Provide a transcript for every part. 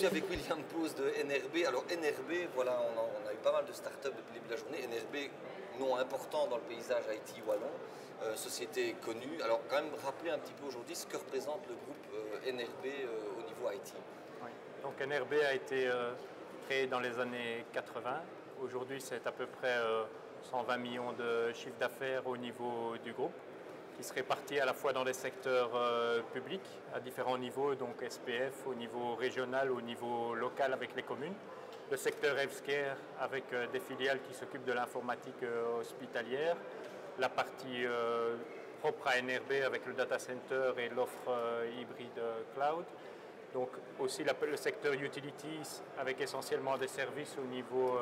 avec William Pose de NRB. Alors NRB, voilà, on a eu pas mal de startups depuis le début de la journée. NRB, nom important dans le paysage IT wallon, société connue. Alors quand même rappeler un petit peu aujourd'hui ce que représente le groupe NRB au niveau IT. Oui. Donc NRB a été créé dans les années 80. Aujourd'hui, c'est à peu près 120 millions de chiffre d'affaires au niveau du groupe, qui se répartit à la fois dans des secteurs publics à différents niveaux, donc SPF au niveau régional, au niveau local avec les communes, le secteur healthcare avec des filiales qui s'occupent de l'informatique hospitalière, la partie propre à NRB avec le data center et l'offre hybride cloud. Donc aussi le secteur utilities avec essentiellement des services au niveau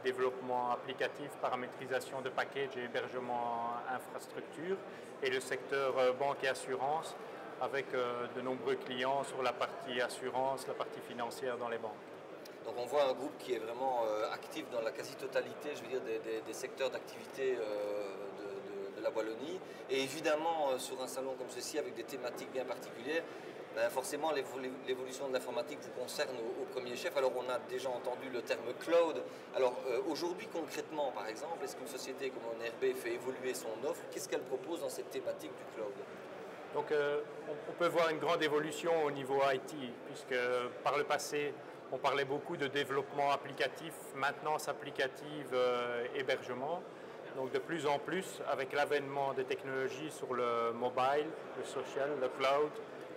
développement applicatif, paramétrisation de packages et hébergement infrastructure. Et le secteur banque et assurance avec de nombreux clients sur la partie assurance, la partie financière dans les banques. Donc on voit un groupe qui est vraiment actif dans la quasi-totalité, je veux dire, des secteurs d'activité de la Wallonie. Et évidemment, sur un salon comme ceci, avec des thématiques bien particulières, ben forcément l'évolution de l'informatique vous concerne au premier chef. Alors on a déjà entendu le terme cloud. Alors aujourd'hui concrètement, par exemple, est-ce qu'une société comme NRB fait évoluer son offre? Qu'est-ce qu'elle propose dans cette thématique du cloud? Donc on peut voir une grande évolution au niveau IT, puisque par le passé, on parlait beaucoup de développement applicatif, maintenance applicative, hébergement. Donc de plus en plus, avec l'avènement des technologies sur le mobile, le social, le cloud,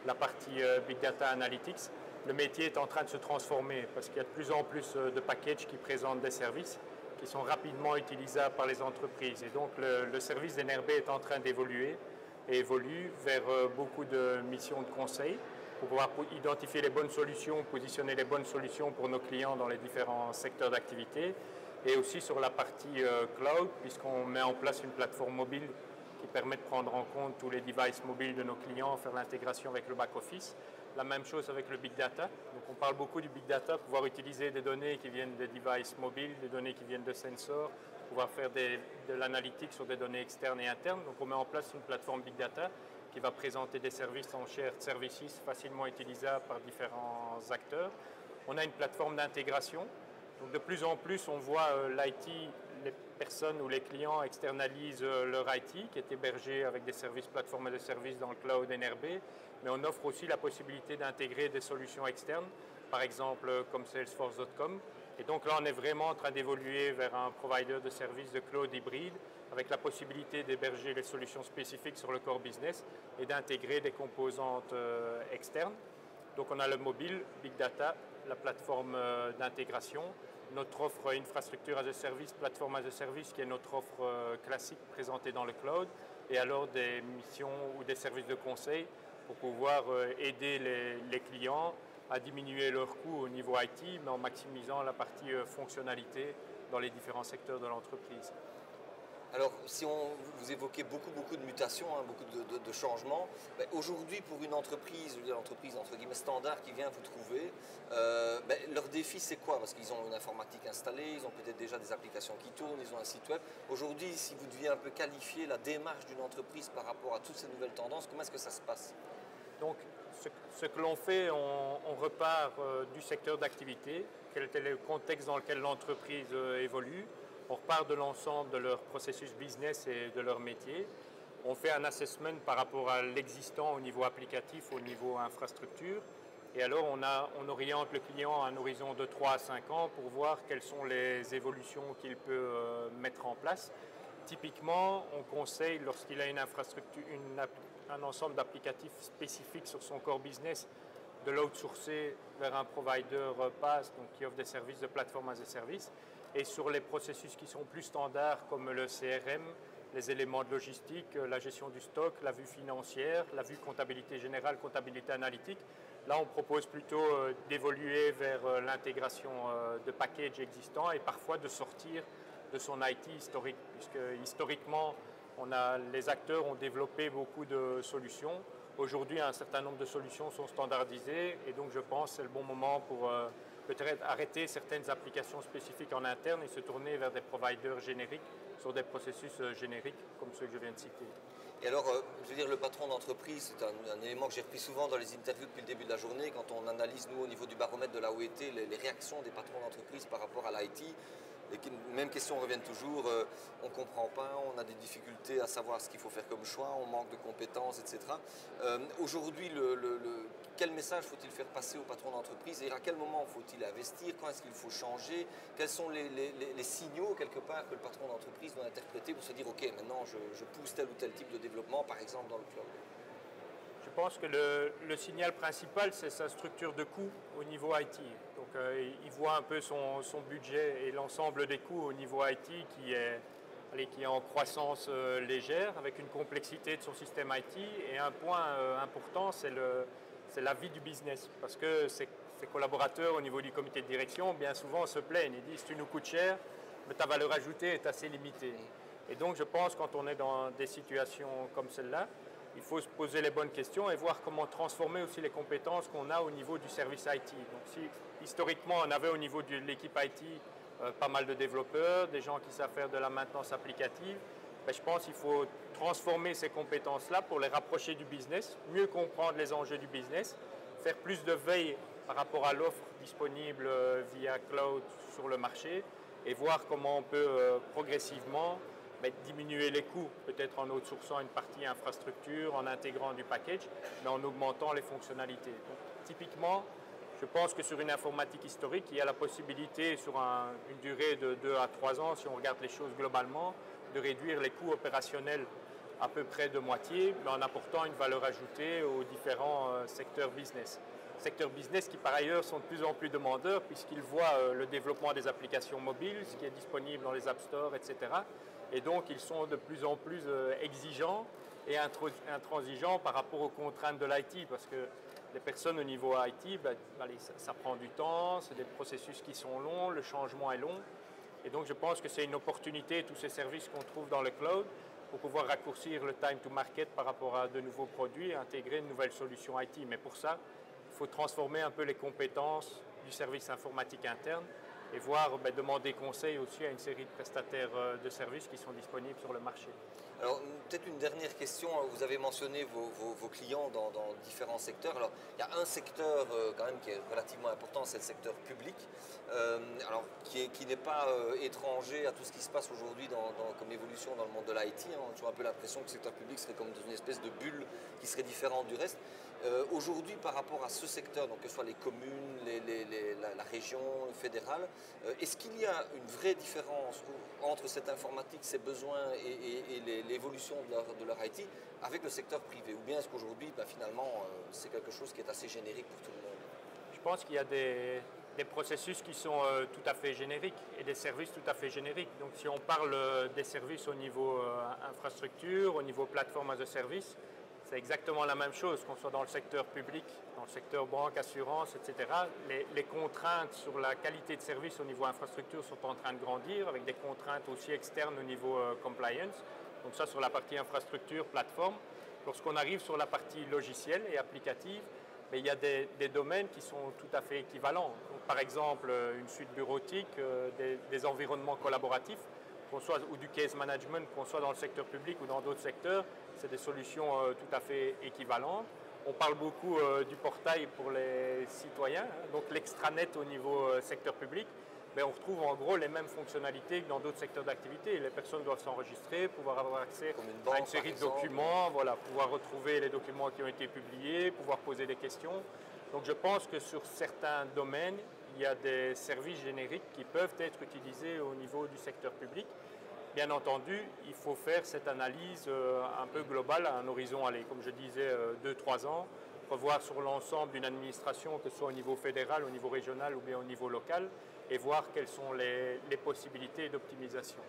la partie Big Data Analytics, le métier est en train de se transformer parce qu'il y a de plus en plus de packages qui présentent des services qui sont rapidement utilisables par les entreprises. Et donc le service d'NRB est en train d'évoluer et évolue vers beaucoup de missions de conseil pour pouvoir identifier les bonnes solutions, positionner les bonnes solutions pour nos clients dans les différents secteurs d'activité. Et aussi sur la partie cloud, puisqu'on met en place une plateforme mobile qui permet de prendre en compte tous les devices mobiles de nos clients, faire l'intégration avec le back-office. La même chose avec le big data. Donc on parle beaucoup du big data, pouvoir utiliser des données qui viennent des devices mobiles, des données qui viennent de sensors, pouvoir faire de l'analytique sur des données externes et internes. Donc on met en place une plateforme big data qui va présenter des services en shared services facilement utilisables par différents acteurs. On a une plateforme d'intégration. Donc de plus en plus, on voit l'IT, les personnes ou les clients externalisent leur IT qui est hébergé avec des services, plateformes de services dans le cloud NRB, mais on offre aussi la possibilité d'intégrer des solutions externes, par exemple comme Salesforce.com. Et donc là, on est vraiment en train d'évoluer vers un provider de services de cloud hybride avec la possibilité d'héberger les solutions spécifiques sur le core business et d'intégrer des composantes externes. Donc on a le mobile, Big Data, la plateforme d'intégration, notre offre infrastructure as a service, plateforme as a service qui est notre offre classique présentée dans le cloud, et alors des missions ou des services de conseil pour pouvoir aider les clients à diminuer leurs coûts au niveau IT, mais en maximisant la partie fonctionnalité dans les différents secteurs de l'entreprise. Alors, si vous évoquez beaucoup de mutations, hein, beaucoup de changements, ben, aujourd'hui pour une entreprise, je veux dire l'entreprise entre guillemets standard qui vient vous trouver, ben, leur défi c'est quoi? Parce qu'ils ont une informatique installée, ils ont peut-être déjà des applications qui tournent, ils ont un site web. Aujourd'hui, si vous deviez un peu qualifier la démarche d'une entreprise par rapport à toutes ces nouvelles tendances, comment est-ce que ça se passe? Donc, ce que l'on fait, on repart du secteur d'activité, quel est le contexte dans lequel l'entreprise évolue. On repart de l'ensemble de leur processus business et de leur métier. On fait un assessment par rapport à l'existant au niveau applicatif, au niveau infrastructure. Et alors, on oriente le client à un horizon de 3 à 5 ans pour voir quelles sont les évolutions qu'il peut mettre en place. Typiquement, on conseille, lorsqu'il a une infrastructure, un ensemble d'applicatifs spécifiques sur son core business, de l'outsourcer vers un provider PaaS, donc qui offre des services de plateforme as a service. Et sur les processus qui sont plus standards, comme le CRM, les éléments de logistique, la gestion du stock, la vue financière, la vue comptabilité générale, comptabilité analytique, là on propose plutôt d'évoluer vers l'intégration de packages existants et parfois de sortir de son IT historique, puisque historiquement, les acteurs ont développé beaucoup de solutions. Aujourd'hui, un certain nombre de solutions sont standardisées et donc je pense que c'est le bon moment pour peut-être arrêter certaines applications spécifiques en interne et se tourner vers des providers génériques sur des processus génériques comme ceux que je viens de citer. Et alors, je veux dire, le patron d'entreprise, c'est un élément que j'ai repris souvent dans les interviews depuis le début de la journée, quand on analyse, nous, au niveau du baromètre de la OET, les réactions des patrons d'entreprise par rapport à l'IT. Les mêmes questions reviennent toujours, on ne comprend pas, on a des difficultés à savoir ce qu'il faut faire comme choix, on manque de compétences, etc. Aujourd'hui, quel message faut-il faire passer aux patrons d'entreprise et à quel moment faut-il investir, quand est-ce qu'il faut changer, quels sont les signaux quelque part que le patron d'entreprise doit interpréter pour se dire ok, maintenant je pousse tel ou tel type de développement, par exemple dans le cloud. Je pense que le signal principal, c'est sa structure de coûts au niveau IT. Donc, il voit un peu son budget et l'ensemble des coûts au niveau IT qui est en croissance légère, avec une complexité de son système IT. Et un point important, c'est la vie du business. Parce que ses collaborateurs au niveau du comité de direction, bien souvent, se plaignent. Ils disent, tu nous coûtes cher, mais ta valeur ajoutée est assez limitée. Et donc, je pense, quand on est dans des situations comme celle-là, il faut se poser les bonnes questions et voir comment transformer aussi les compétences qu'on a au niveau du service IT. Donc si historiquement on avait au niveau de l'équipe IT pas mal de développeurs, des gens qui savent faire de la maintenance applicative, ben, je pense qu'il faut transformer ces compétences-là pour les rapprocher du business, mieux comprendre les enjeux du business, faire plus de veille par rapport à l'offre disponible via cloud sur le marché et voir comment on peut progressivement diminuer les coûts, peut-être en outsourçant une partie infrastructure, en intégrant du package, mais en augmentant les fonctionnalités. Donc, typiquement, je pense que sur une informatique historique, il y a la possibilité, sur une durée de 2 à 3 ans, si on regarde les choses globalement, de réduire les coûts opérationnels à peu près de moitié, mais en apportant une valeur ajoutée aux différents secteurs business. Secteurs business qui par ailleurs sont de plus en plus demandeurs puisqu'ils voient le développement des applications mobiles, ce qui est disponible dans les App Store, etc. Et donc, ils sont de plus en plus exigeants et intransigeants par rapport aux contraintes de l'IT, parce que les personnes au niveau IT, ça prend du temps, c'est des processus qui sont longs, le changement est long. Et donc, je pense que c'est une opportunité, tous ces services qu'on trouve dans le cloud, pour pouvoir raccourcir le time to market par rapport à de nouveaux produits et intégrer une nouvelle solution IT. Mais pour ça, il faut transformer un peu les compétences du service informatique interne et voir demander conseil aussi à une série de prestataires de services qui sont disponibles sur le marché. Alors, peut-être une dernière question. Vous avez mentionné vos clients dans différents secteurs. Alors, il y a un secteur quand même qui est relativement important, c'est le secteur public, alors, qui n'est pas étranger à tout ce qui se passe aujourd'hui comme évolution dans le monde de l'IT. On a toujours un peu l'impression que le secteur public serait comme dans une espèce de bulle qui serait différente du reste. Aujourd'hui, par rapport à ce secteur, donc que ce soit les communes, la région, le fédéral, est-ce qu'il y a une vraie différence entre cette informatique, ses besoins et l'évolution de leur IT avec le secteur privé? Ou bien est-ce qu'aujourd'hui, finalement, c'est quelque chose qui est assez générique pour tout le monde? Je pense qu'il y a des processus qui sont tout à fait génériques et des services tout à fait génériques. Donc si on parle des services au niveau infrastructure, au niveau plateforme as a service, c'est exactement la même chose, qu'on soit dans le secteur public, dans le secteur banque, assurance, etc. Les contraintes sur la qualité de service au niveau infrastructure sont en train de grandir, avec des contraintes aussi externes au niveau compliance. Donc ça, sur la partie infrastructure, plateforme. Lorsqu'on arrive sur la partie logicielle et applicative, mais il y a des domaines qui sont tout à fait équivalents. Donc, par exemple, une suite bureautique, des environnements collaboratifs, ou du case management, qu'on soit dans le secteur public ou dans d'autres secteurs, c'est des solutions tout à fait équivalentes. On parle beaucoup du portail pour les citoyens, donc l'extranet au niveau secteur public. Mais on retrouve en gros les mêmes fonctionnalités que dans d'autres secteurs d'activité. Les personnes doivent s'enregistrer, pouvoir avoir accès à une série de documents, voilà, pouvoir retrouver les documents qui ont été publiés, pouvoir poser des questions. Donc je pense que sur certains domaines, il y a des services génériques qui peuvent être utilisés au niveau du secteur public. Bien entendu, il faut faire cette analyse un peu globale à un horizon, comme je disais, 2-3 ans, revoir sur l'ensemble d'une administration, que ce soit au niveau fédéral, au niveau régional ou bien au niveau local, et voir quelles sont les possibilités d'optimisation.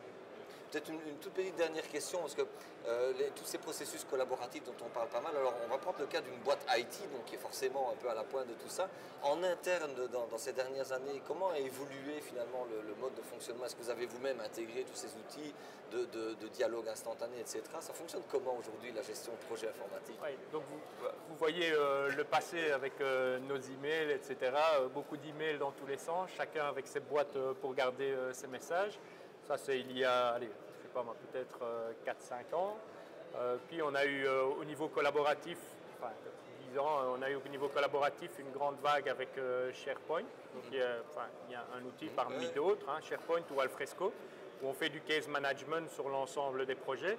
Peut-être une toute petite dernière question, parce que tous ces processus collaboratifs dont on parle pas mal, alors on va prendre le cas d'une boîte IT, donc qui est forcément un peu à la pointe de tout ça. En interne, dans ces dernières années, comment a évolué finalement le mode de fonctionnement? Est-ce que vous avez vous-même intégré tous ces outils de dialogue instantané, etc. Ça fonctionne comment aujourd'hui la gestion de projets informatiques? Oui, donc vous voyez le passé avec nos emails, etc. Beaucoup d'emails dans tous les sens, chacun avec ses boîtes pour garder ses messages. Ça, c'est il y a, allez, je sais pas moi, peut-être 4-5 ans. Puis on a eu au niveau collaboratif, enfin 10 ans, on a eu au niveau collaboratif une grande vague avec SharePoint. Donc il y a un outil parmi d'autres, hein, SharePoint ou Alfresco, où on fait du case management sur l'ensemble des projets.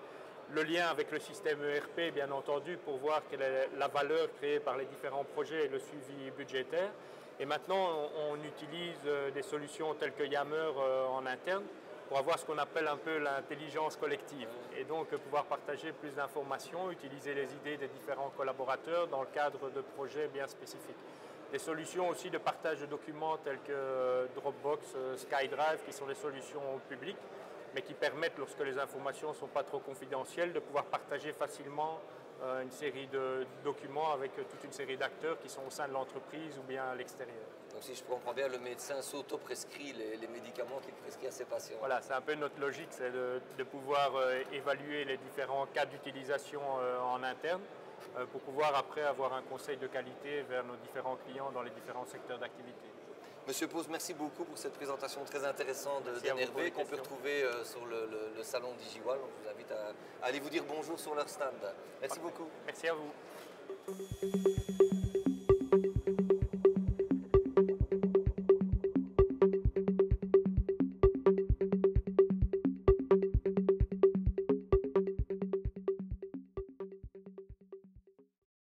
Le lien avec le système ERP, bien entendu, pour voir quelle est la valeur créée par les différents projets et le suivi budgétaire. Et maintenant, on utilise des solutions telles que Yammer en interne pour avoir ce qu'on appelle un peu l'intelligence collective. Et donc, pouvoir partager plus d'informations, utiliser les idées des différents collaborateurs dans le cadre de projets bien spécifiques. Des solutions aussi de partage de documents telles que Dropbox, SkyDrive, qui sont des solutions publiques, mais qui permettent, lorsque les informations ne sont pas trop confidentielles, de pouvoir partager facilement une série de documents avec toute une série d'acteurs qui sont au sein de l'entreprise ou bien à l'extérieur. Donc si je comprends bien, le médecin s'auto-prescrit les médicaments qu'il prescrit à ses patients. Voilà, c'est un peu notre logique, c'est de pouvoir évaluer les différents cas d'utilisation en interne pour pouvoir après avoir un conseil de qualité vers nos différents clients dans les différents secteurs d'activité. Monsieur Pose, merci beaucoup pour cette présentation très intéressante d'NRB qu'on peut retrouver sur le salon DigiWall. Je vous invite à aller vous dire bonjour sur leur stand. Merci beaucoup. Merci à vous.